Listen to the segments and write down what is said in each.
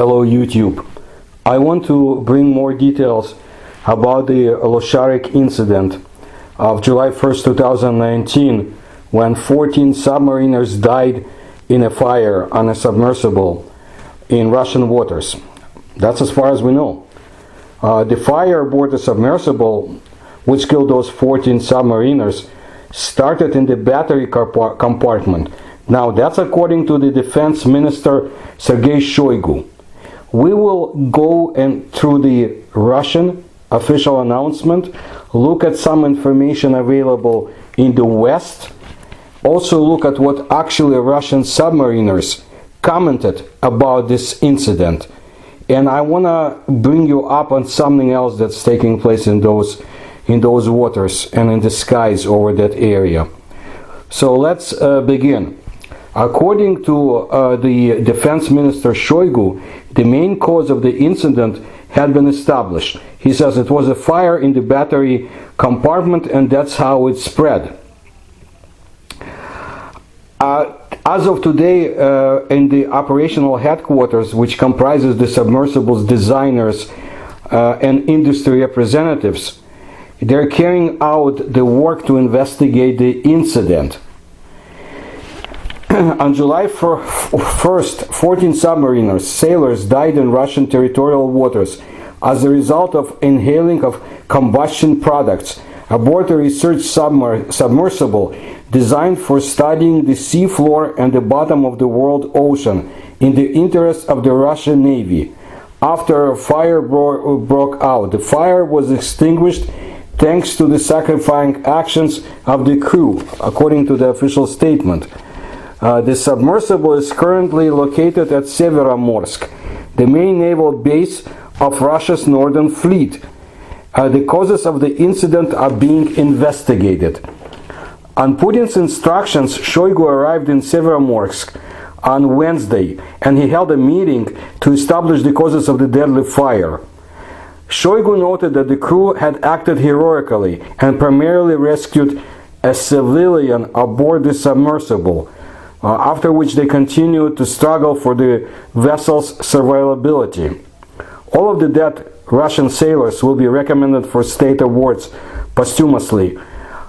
Hello YouTube. I want to bring more details about the Losharik incident of July 1st, 2019, when 14 submariners died in a fire on a submersible in Russian waters. That's as far as we know. The fire aboard the submersible, which killed those 14 submariners, started in the battery compartment. Now, that's according to the Defense Minister Sergei Shoigu. We will go through the Russian official announcement, look at some information available in the West, also look at what actually Russian submariners commented about this incident. And I want to bring you up on something else that's taking place in those waters and in the skies over that area. So let's begin. According to the Defense Minister Shoigu, the main cause of the incident had been established. He says it was a fire in the battery compartment, and that's how it spread. As of today, in the operational headquarters, which comprises the submersible's designers and industry representatives, they're carrying out the work to investigate the incident. On July 1st, 14 submariners, sailors, died in Russian territorial waters as a result of inhaling of combustion products aboard a research submersible designed for studying the seafloor and the bottom of the world ocean in the interest of the Russian Navy. After a fire broke out, the fire was extinguished thanks to the sacrificing actions of the crew, according to the official statement. The submersible is currently located at Severomorsk, the main naval base of Russia's Northern Fleet. The causes of the incident are being investigated. On Putin's instructions, Shoigu arrived in Severomorsk on Wednesday, and he held a meeting to establish the causes of the deadly fire. Shoigu noted that the crew had acted heroically and primarily rescued a civilian aboard the submersible, after which they continued to struggle for the vessel's survivability. All of the dead Russian sailors will be recommended for state awards posthumously,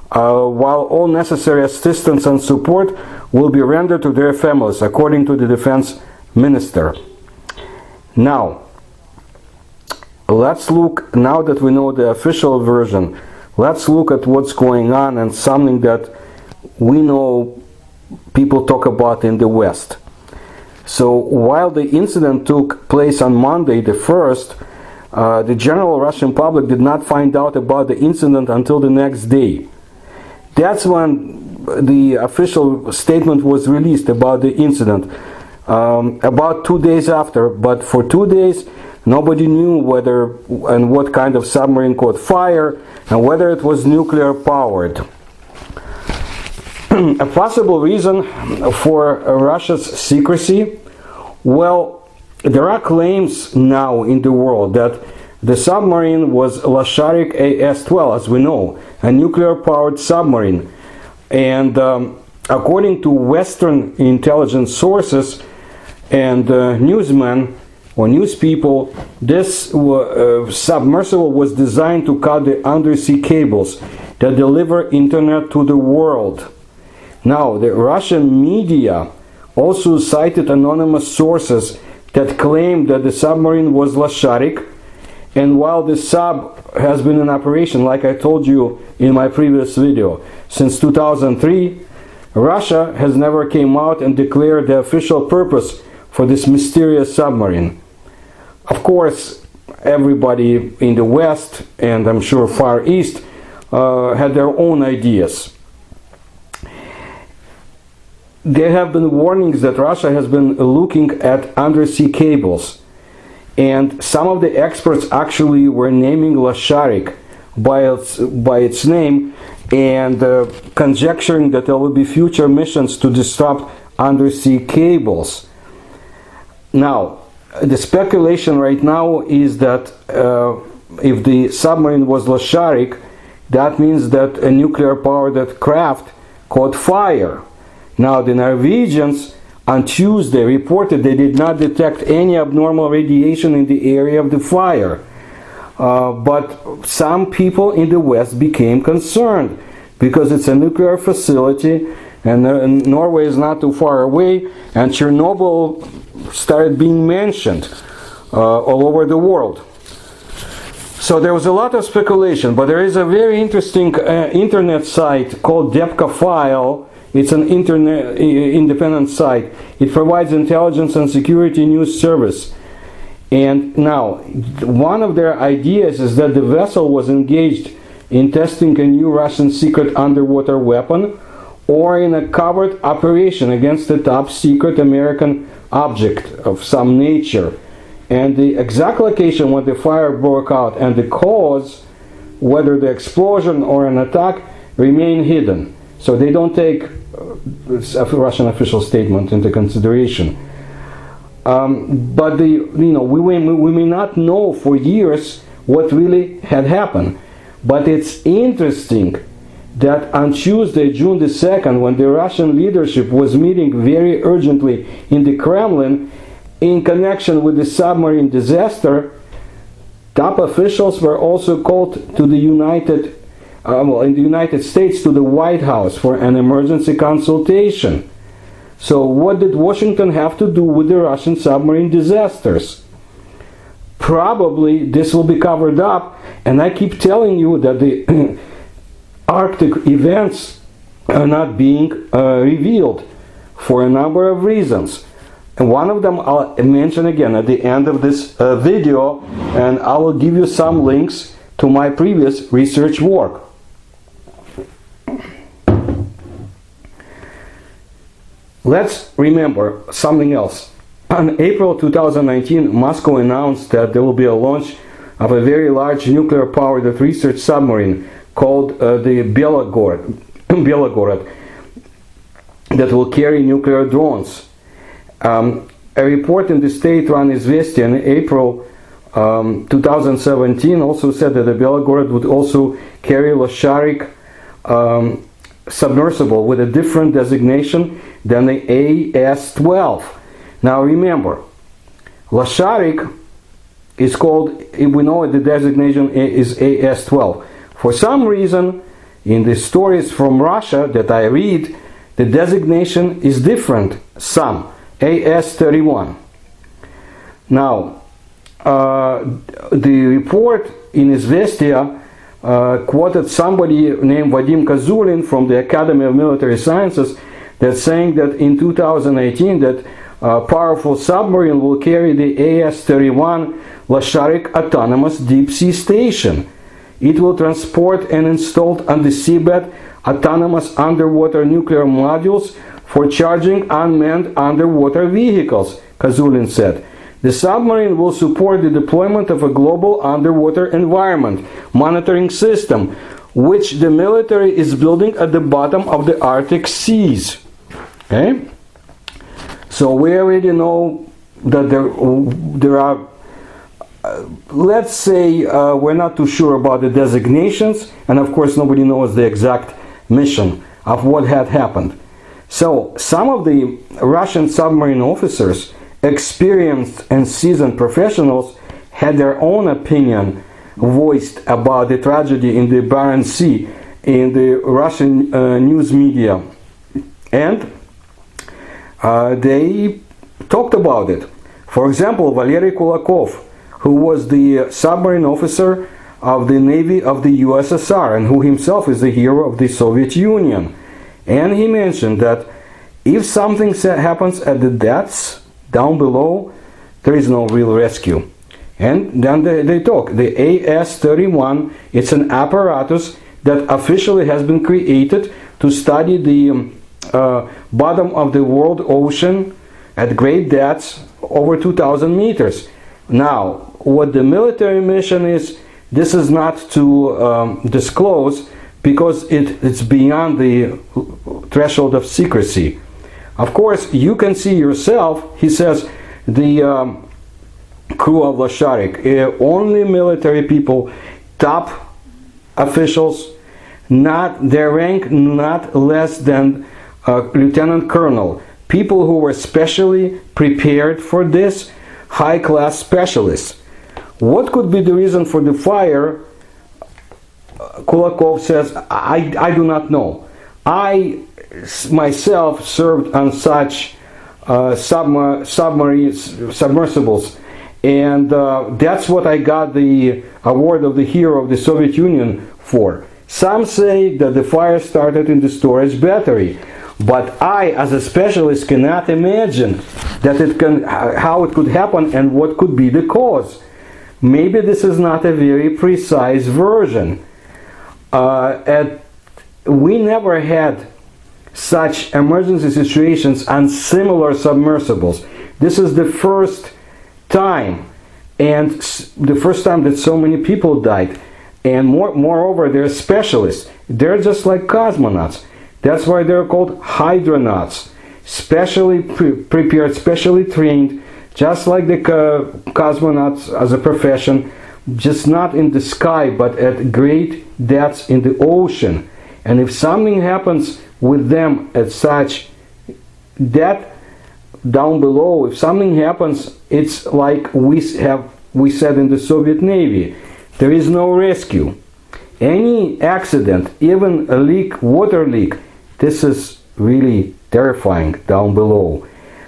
while all necessary assistance and support will be rendered to their families, according to the defense minister. Now, let's look, now that we know the official version, let's look at what's going on and something that we know people talk about in the West. So while the incident took place on Monday the 1st, the general Russian public did not find out about the incident until the next day. That's when the official statement was released about the incident, about 2 days after, but for 2 days nobody knew whether and what kind of submarine caught fire and whether it was nuclear powered. A possible reason for Russia's secrecy? Well, there are claims now in the world that the submarine was Losharik AS-12, as we know, a nuclear-powered submarine. And according to Western intelligence sources and newsmen or news people, this submersible was designed to cut the undersea cables that deliver internet to the world. Now, the Russian media also cited anonymous sources that claimed that the submarine was Losharik, and while the sub has been in operation, like I told you in my previous video, since 2003, Russia has never came out and declared the official purpose for this mysterious submarine. Of course, everybody in the West, and I'm sure Far East, had their own ideas. There have been warnings that Russia has been looking at undersea cables, and some of the experts actually were naming Losharik by its name and conjecturing that there will be future missions to disrupt undersea cables. Now, the speculation right now is that if the submarine was Losharik, that means that a nuclear-powered craft caught fire. Now, the Norwegians on Tuesday reported they did not detect any abnormal radiation in the area of the fire. But some people in the West became concerned because it's a nuclear facility, and Norway is not too far away, and Chernobyl started being mentioned all over the world. So there was a lot of speculation, but there is a very interesting internet site called Depka File. It's an internet independent site. It provides intelligence and security news service. And now, one of their ideas is that the vessel was engaged in testing a new Russian secret underwater weapon or in a covert operation against a top secret American object of some nature. And the exact location when the fire broke out and the cause, whether the explosion or an attack, remain hidden. So they don't take a Russian official statement into consideration. But we may not know for years what really had happened. But it's interesting that on Tuesday, June the 2nd, when the Russian leadership was meeting very urgently in the Kremlin in connection with the submarine disaster, top officials were also called to the in the United States to the White House for an emergency consultation. So what did Washington have to do with the Russian submarine disasters? Probably this will be covered up, and I keep telling you that the Arctic events are not being revealed for a number of reasons. And one of them I'll mention again at the end of this video, and I will give you some links to my previous research work. Let's remember something else. On April 2019, Moscow announced that there will be a launch of a very large nuclear-powered research submarine called the Belgorod that will carry nuclear drones. A report in the state-run Izvestia in April 2017 also said that the Belgorod would also carry Losharik submersible with a different designation than the AS-12. Now remember, Losharik is called, we know the designation is AS-12. For some reason, in the stories from Russia that I read, the designation is different, some, AS-31. Now, the report in Izvestia quoted somebody named Vadim Kazulin from the Academy of Military Sciences that's saying that in 2018 that powerful submarine will carry the AS-31 Losharik autonomous deep sea station. It will transport and install on the seabed autonomous underwater nuclear modules for charging unmanned underwater vehicles, Kazulin said. The submarine will support the deployment of a global underwater environment monitoring system, which the military is building at the bottom of the Arctic seas. Okay? So we already know that there are, let's say, we're not too sure about the designations, and of course nobody knows the exact mission of what had happened. So some of the Russian submarine officers, experienced and seasoned professionals, had their own opinion voiced about the tragedy in the Barents Sea in the Russian news media, and they talked about it. For example, Valery Kulakov, who was the submarine officer of the Navy of the USSR and who himself is the hero of the Soviet Union. And he mentioned that if something happens at the depths down below, there is no real rescue. And then they talk. The AS-31, it's an apparatus that officially has been created to study the bottom of the world ocean at great depths over 2,000 meters. Now, what the military mission is, this is not to disclose because it's beyond the threshold of secrecy. Of course, you can see yourself, he says, the crew of Losharik, only military people, top officials, not their rank not less than lieutenant colonel, people who were specially prepared for this, high-class specialists. What could be the reason for the fire? Kulakov says, I do not know. I myself served on such submersibles, and that's what I got the award of the hero of the Soviet Union for. Some say that the fire started in the storage battery, but I, as a specialist, cannot imagine that how it could happen and what could be the cause. Maybe this is not a very precise version. We never had such emergency situations on similar submersibles. This is the first time, and the first time that so many people died. And moreover, they're specialists. They're just like cosmonauts. That's why they're called hydronauts. Specially prepared, specially trained, just like the cosmonauts as a profession, just not in the sky, but at great depths in the ocean. And if something happens with them at such depth down below, if something happens, it's like we said in the Soviet Navy, there is no rescue. Any accident, even a leak, water leak, this is really terrifying down below.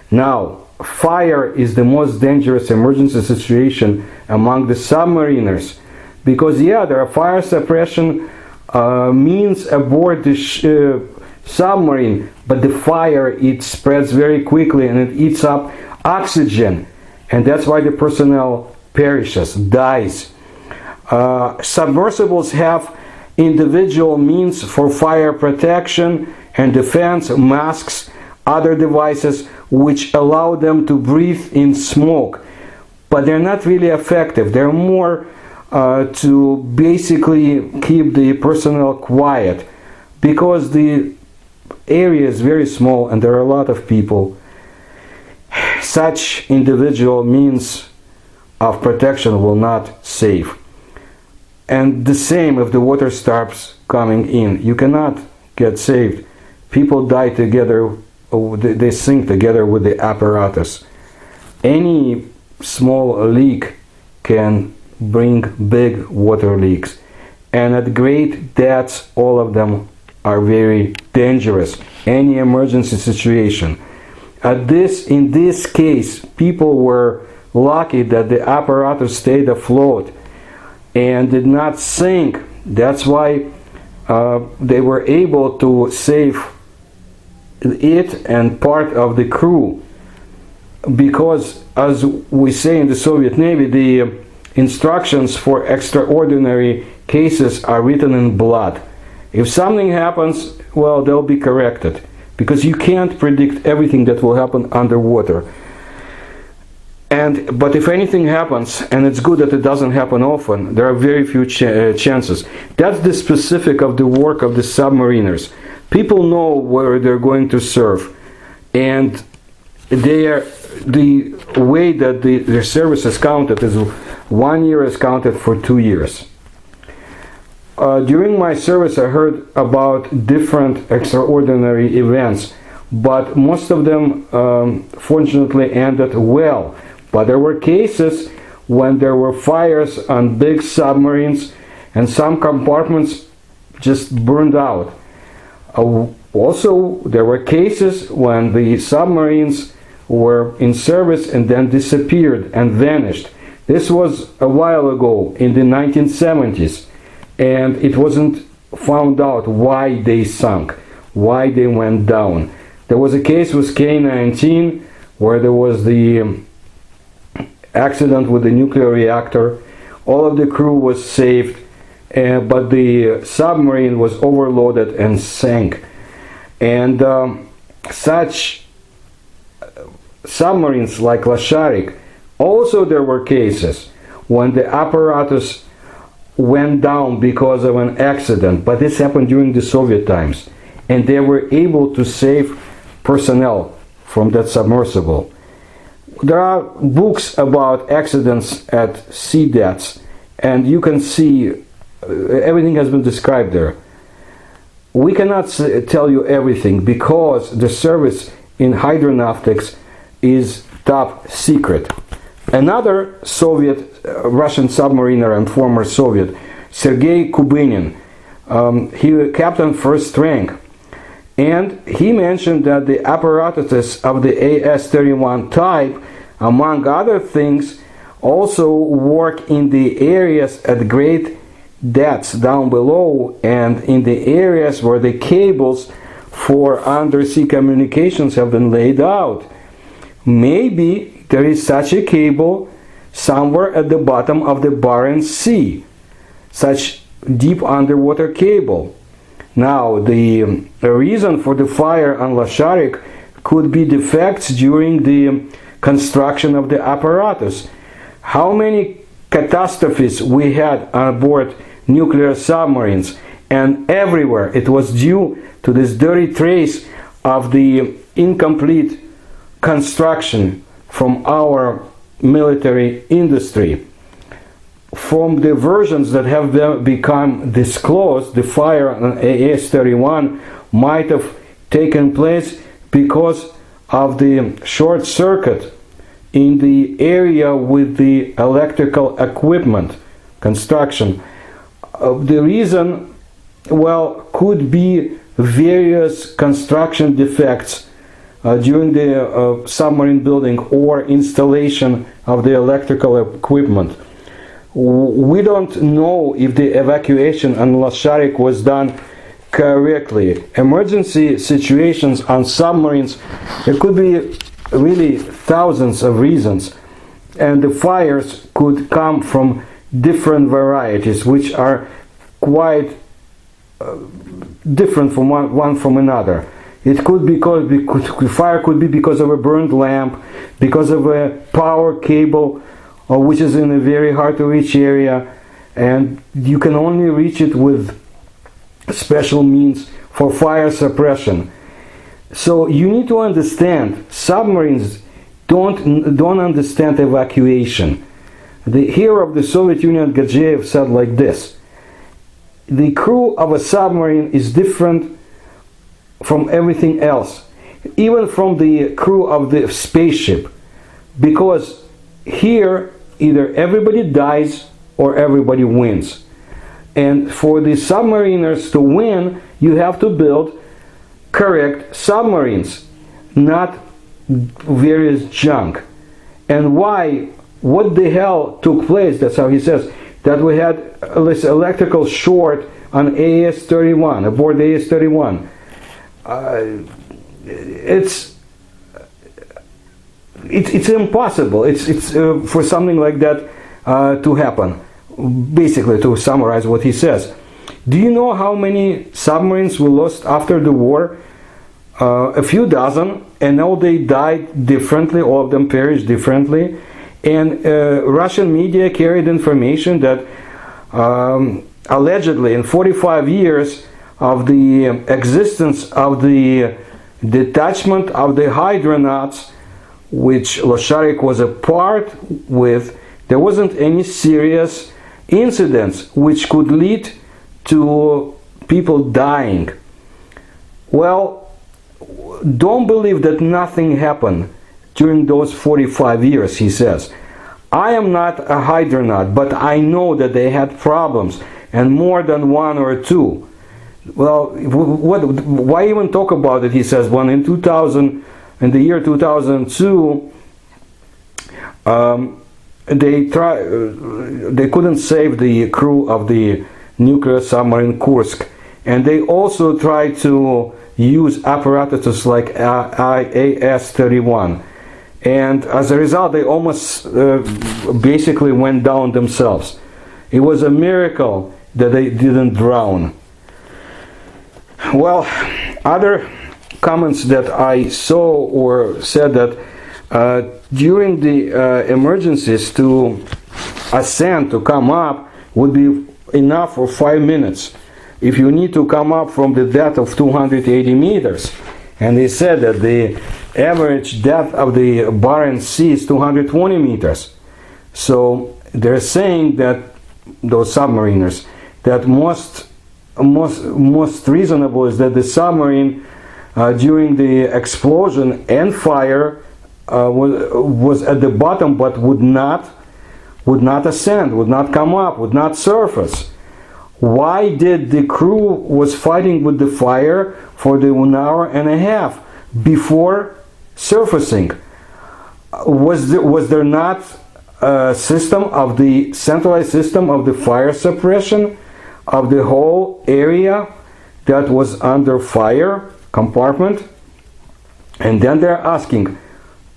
Now, fire is the most dangerous emergency situation among the submariners, because there are fire suppression means aboard the submarine, but the fire, it spreads very quickly and it eats up oxygen, and that's why the personnel perishes, dies. Submersibles have individual means for fire protection and defense, masks, other devices which allow them to breathe in smoke, but they're not really effective. They're more to basically keep the personnel quiet, because the area is very small and there are a lot of people. Such individual means of protection will not save. And the same if the water starts coming in. You cannot get saved. People die together, they sink together with the apparatus. Any small leak can bring big water leaks. And at great depths, all of them are very dangerous. Any emergency situation. In this case, people were lucky that the apparatus stayed afloat and did not sink. That's why they were able to save it and part of the crew. Because, as we say in the Soviet Navy, the instructions for extraordinary cases are written in blood. If something happens, well, they'll be corrected, because you can't predict everything that will happen underwater. But if anything happens, and it's good that it doesn't happen often, there are very few chances. That's the specific of the work of the submariners. People know where they're going to serve, and the way that their service is counted is 1 year is counted for 2 years. During my service, I heard about different extraordinary events, but most of them fortunately ended well. But there were cases when there were fires on big submarines and some compartments just burned out. Also, there were cases when the submarines were in service and then disappeared and vanished. This was a while ago, in the 1970s, and it wasn't found out why they sunk, why they went down. There was a case with K-19 where there was the accident with the nuclear reactor. All of the crew was saved, but the submarine was overloaded and sank. And such submarines like Losharik, also there were cases when the apparatus went down because of an accident, but this happened during the Soviet times, and they were able to save personnel from that submersible. There are books about accidents at sea depths, and you can see everything has been described there. We cannot tell you everything because the service in hydronautics is top secret. Another Russian submariner and former Soviet, Sergei Kubenin, he captained first rank, and he mentioned that the apparatuses of the AS-31 type, among other things, also work in the areas at great depths down below and in the areas where the cables for undersea communications have been laid out. Maybe there is such a cable somewhere at the bottom of the Barents Sea, such deep underwater cable. Now, the reason for the fire on Losharik could be defects during the construction of the apparatus. How many catastrophes we had on board nuclear submarines, and everywhere it was due to this dirty trace of the incomplete construction from our military industry. From the versions that have become disclosed, the fire on AS-31 might have taken place because of the short circuit in the area with the electrical equipment construction. The reason, well, could be various construction defects during the submarine building or installation of the electrical equipment. We don't know if the evacuation on Losharik was done correctly. Emergency situations on submarines, there could be really thousands of reasons, and the fires could come from different varieties, which are quite different from one from another. It could be fire could be because of a burned lamp, because of a power cable, which is in a very hard to reach area, and you can only reach it with special means for fire suppression. So you need to understand, submarines don't understand evacuation. The hero of the Soviet Union, Gadzeev, said like this: the crew of a submarine is different from everything else, even from the crew of the spaceship, because here either everybody dies or everybody wins. And for the submariners to win, you have to build correct submarines, not various junk. And what the hell took place, that's how he says, that we had this electrical short on AS-31, aboard the AS-31. It's impossible. It's for something like that to happen. Basically, to summarize what he says, do you know how many submarines were lost after the war? A few dozen, and all they died differently. All of them perished differently. And Russian media carried information that allegedly in 45 years of the existence of the detachment of the hydronauts, which Losharik was a part with, there wasn't any serious incidents which could lead to people dying. Well, don't believe that nothing happened during those 45 years, he says. I am not a hydronaut, but I know that they had problems, and more than one or two. Well, why even talk about it, he says, when in the year 2002, they couldn't save the crew of the nuclear submarine Kursk, and they also tried to use apparatuses like AS-31, and as a result they almost basically went down themselves. It was a miracle that they didn't drown. Well, other comments that I saw or said that during the emergencies, to ascend, to come up, would be enough for 5 minutes. If you need to come up from the depth of 280 meters, and they said that the average depth of the Barents Sea is 220 meters. So they're saying that those submariners, that most reasonable is that the submarine during the explosion and fire was at the bottom, but would not ascend, would not come up, would not surface. Why did the crew was fighting with the fire for the 1 hour and a half before surfacing? Was there not a system of the centralized system of the fire suppression of the whole area that was under fire compartment? And then they're asking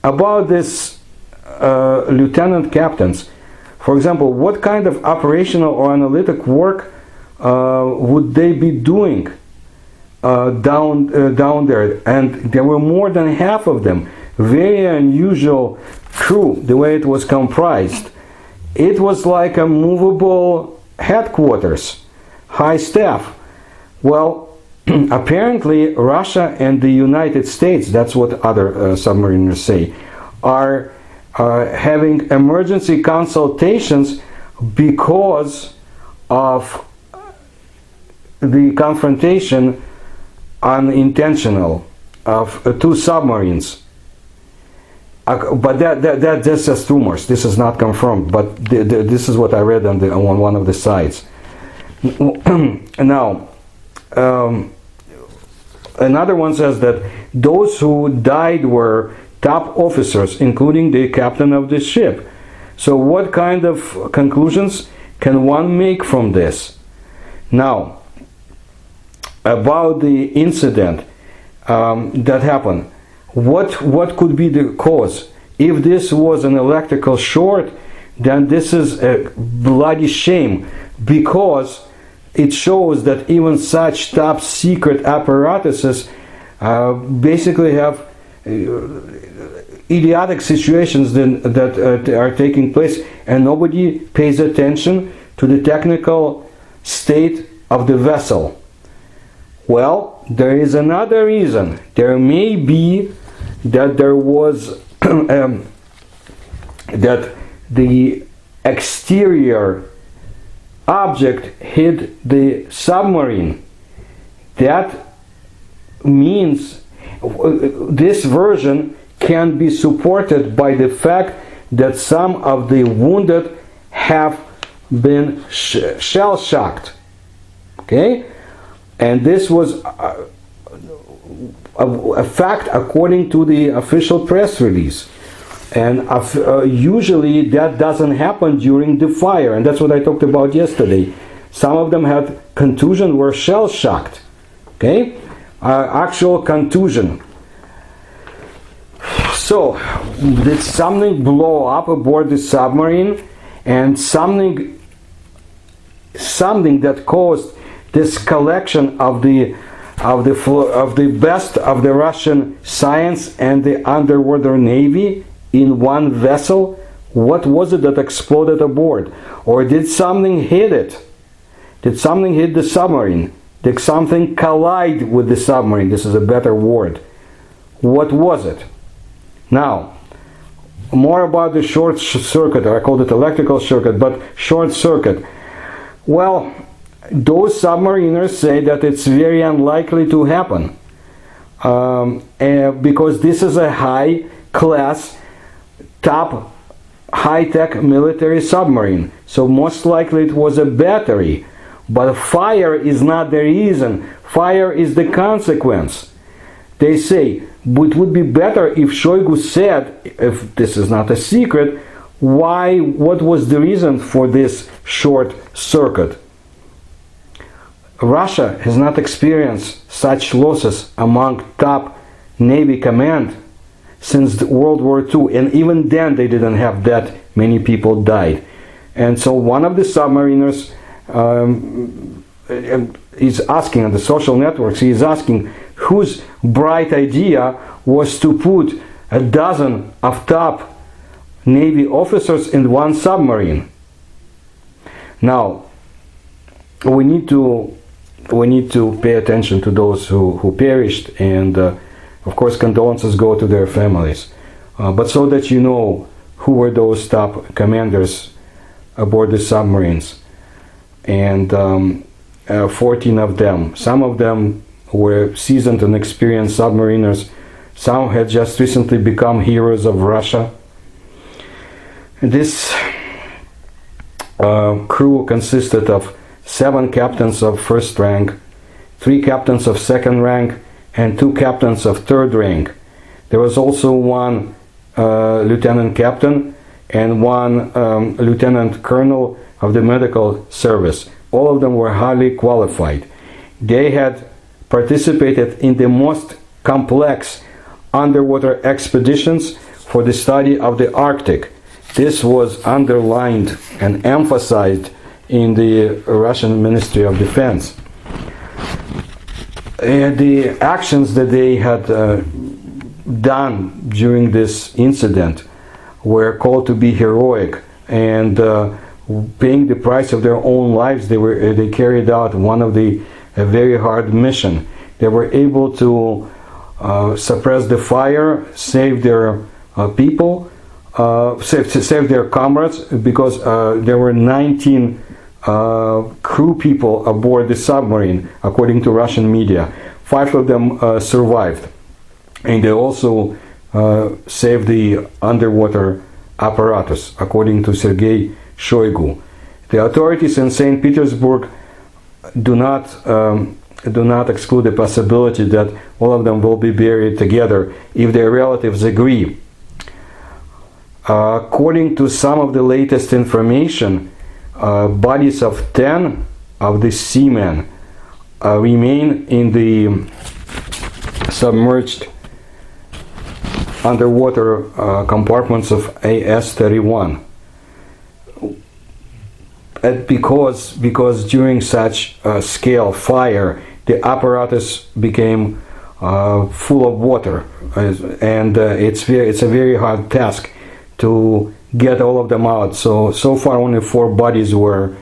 about this lieutenant captains. For example, what kind of operational or analytic work would they be doing down there? And there were more than half of them. Very unusual crew, the way it was comprised. It was like a movable headquarters, high staff. Well, apparently Russia and the United States, that's what other submariners say, are having emergency consultations because of the confrontation unintentional of two submarines. But that's just rumors. This is not confirmed. But this is what I read on one of the sites. Now, another one says that those who died were top officers, including the captain of the ship. So what kind of conclusions can one make from this? Now, about the incident that happened, what could be the cause? If this was an electrical short, then this is a bloody shame, because it shows that even such top secret apparatuses basically have idiotic situations that are taking place, and nobody pays attention to the technical state of the vessel. Well, there is another reason. There may be that there was that the exterior object hit the submarine. That means this version can be supported by the fact that some of the wounded have been shell shocked. Okay? And this was a fact according to the official press release. And usually that doesn't happen during the fire. And that's what I talked about yesterday. Some of them had contusion, were shell shocked. Okay? Actual contusion. So, did something blow up aboard the submarine? And something that caused this collection of the best of the Russian science and the underwater navy in one vessel? What was it that exploded aboard? Or did something hit it? Did something hit the submarine? Did something collide with the submarine? This is a better word. What was it? Now, more about the short circuit. I called it electrical circuit, but short circuit. Well, those submariners say that it's very unlikely to happen because this is a high-class, top, high-tech military submarine. So most likely it was a battery. But fire is not the reason. Fire is the consequence. They say, it would be better if Shoigu said, if this is not a secret, what was the reason for this short circuit? Russia has not experienced such losses among top Navy command since World War II, and even then they didn't have that many people died. And so one of the submariners is asking on the social networks, he is asking whose bright idea was to put a dozen of top Navy officers in one submarine. Now, we need to pay attention to those who perished, and of course condolences go to their families. But so that you know who were those top commanders aboard the submarines. And 14 of them, some of them were seasoned and experienced submariners. Some had just recently become heroes of Russia. This crew consisted of 7 captains of first rank, 3 captains of second rank, and 2 captains of third rank. There was also 1 lieutenant captain and 1 lieutenant colonel of the medical service. All of them were highly qualified. They had participated in the most complex underwater expeditions for the study of the Arctic. This was underlined and emphasized in the Russian Ministry of Defense. The actions that they had done during this incident were called to be heroic, and paying the price of their own lives, they carried out one of the very hard mission. They were able to suppress the fire, save their people, save their comrades, because there were 19 crew people aboard the submarine, according to Russian media. 5 of them survived, and they also saved the underwater apparatus, according to Sergei Shoigu. The authorities in St. Petersburg do not exclude the possibility that all of them will be buried together if their relatives agree. According to some of the latest information, bodies of 10 of the seamen remain in the submerged underwater compartments of AS-31. Because during such scale fire, the apparatus became full of water, and it's a very hard task to get all of them out. So far only 4 bodies were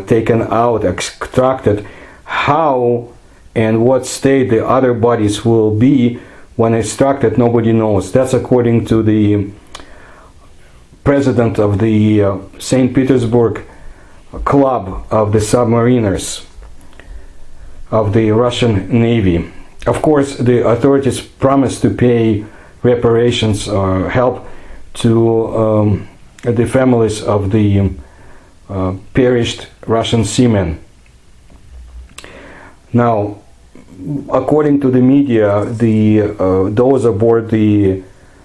taken out, extracted. How and what state the other bodies will be when extracted, nobody knows. That's according to the president of the St. Petersburg Club of the Submariners of the Russian Navy. Of course, the authorities promised to pay reparations or help to the families of the perished Russian seamen. Now, according to the media, those aboard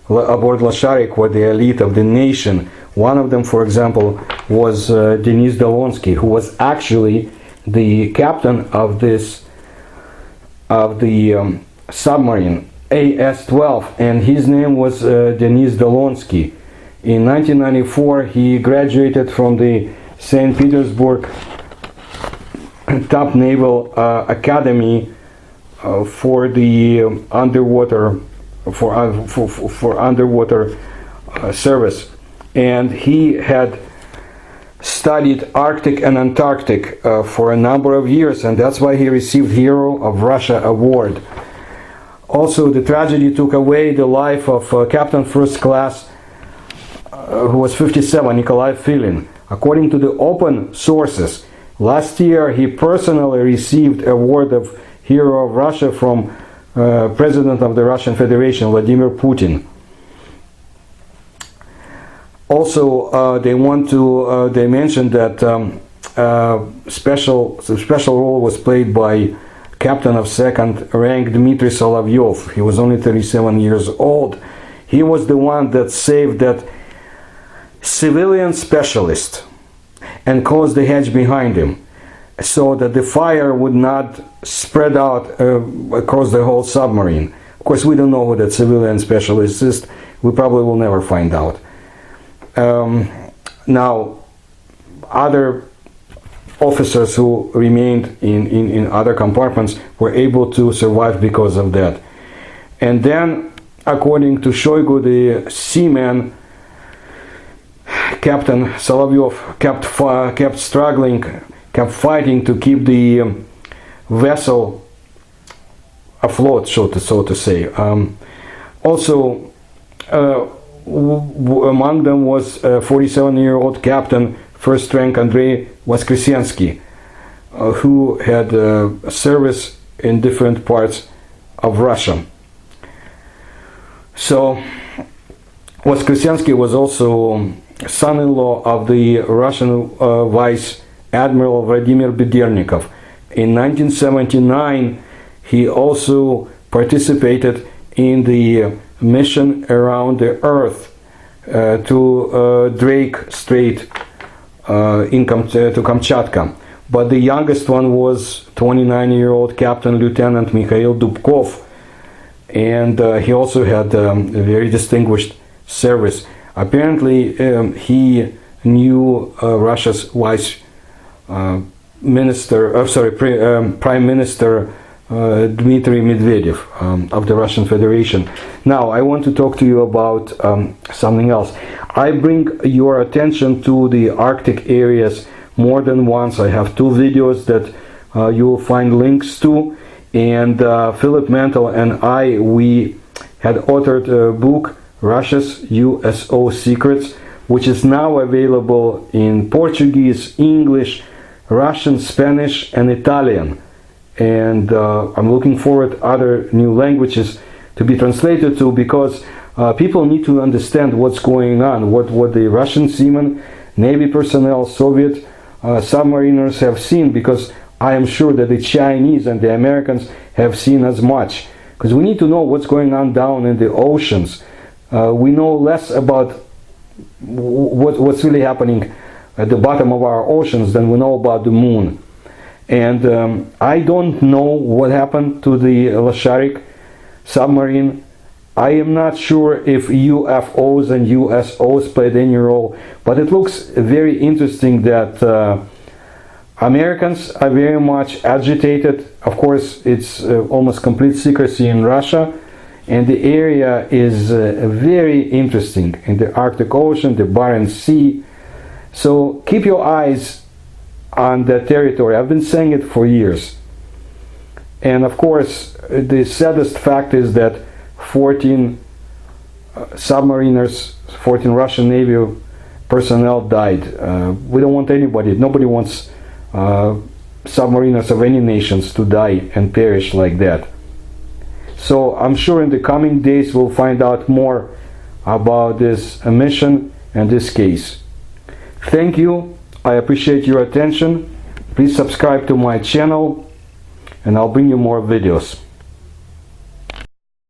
Losharik were the elite of the nation. One of them, for example, was Denis Dolonsky, who was actually the captain of the submarine AS-12, and his name was Denis Dolonsky. In 1994, he graduated from the St. Petersburg Top Naval Academy for the underwater service, and he had studied Arctic and Antarctic for a number of years, and that's why he received Hero of Russia award. Also, the tragedy took away the life of Captain First Class, who was 57, Nikolai Filin. According to the open sources, last year he personally received award of Hero of Russia from President of the Russian Federation, Vladimir Putin. Also, they mentioned that special role was played by Captain of second rank Dmitry Solovyov. He was only 37 years old. He was the one that saved that civilian specialist and closed the hatch behind him, so that the fire would not spread out across the whole submarine. Of course, we don't know who that civilian specialist is. We probably will never find out. Now, other officers who remained in other compartments were able to survive because of that. And then, according to Shoigu, the seaman, Captain Solovyov, kept struggling, kept fighting to keep the vessel afloat, so to say. Also, among them was 47-year-old Captain First Rank Andrei Voskresensky, who had service in different parts of Russia. So Voskresensky was also son-in-law of the Russian Vice Admiral Vladimir Bedernikov. In 1979, he also participated in the mission around the Earth to Drake Strait to Kamchatka. But the youngest one was 29-year-old Captain Lieutenant Mikhail Dubkov, and he also had a very distinguished service. Apparently, he knew Russia's Prime Minister Dmitry Medvedev of the Russian Federation. Now, I want to talk to you about something else. I bring your attention to the Arctic areas more than once. I have 2 videos that you will find links to, and Philip Mantle and I, we had authored a book, Russia's USO Secrets, which is now available in Portuguese, English, Russian, Spanish, and Italian. And I'm looking forward other new languages to be translated to, because people need to understand what's going on, what the Russian seamen, Navy personnel, Soviet submariners have seen, because I am sure that the Chinese and the Americans have seen as much. Because we need to know what's going on down in the oceans. We know less about what's really happening at the bottom of our oceans than we know about the moon. And I don't know what happened to the Losharik submarine. I am not sure if UFOs and USOs played any role, but it looks very interesting that Americans are very much agitated. Of course, it's almost complete secrecy in Russia, and the area is very interesting in the Arctic Ocean, the Barents Sea. So keep your eyes on that territory. I've been saying it for years. And of course, the saddest fact is that 14 submariners, 14 Russian Navy personnel died. We don't want nobody wants submariners of any nations to die and perish like that. So I'm sure in the coming days we'll find out more about this mission and this case. Thank you. I appreciate your attention. Please subscribe to my channel, and I'll bring you more videos.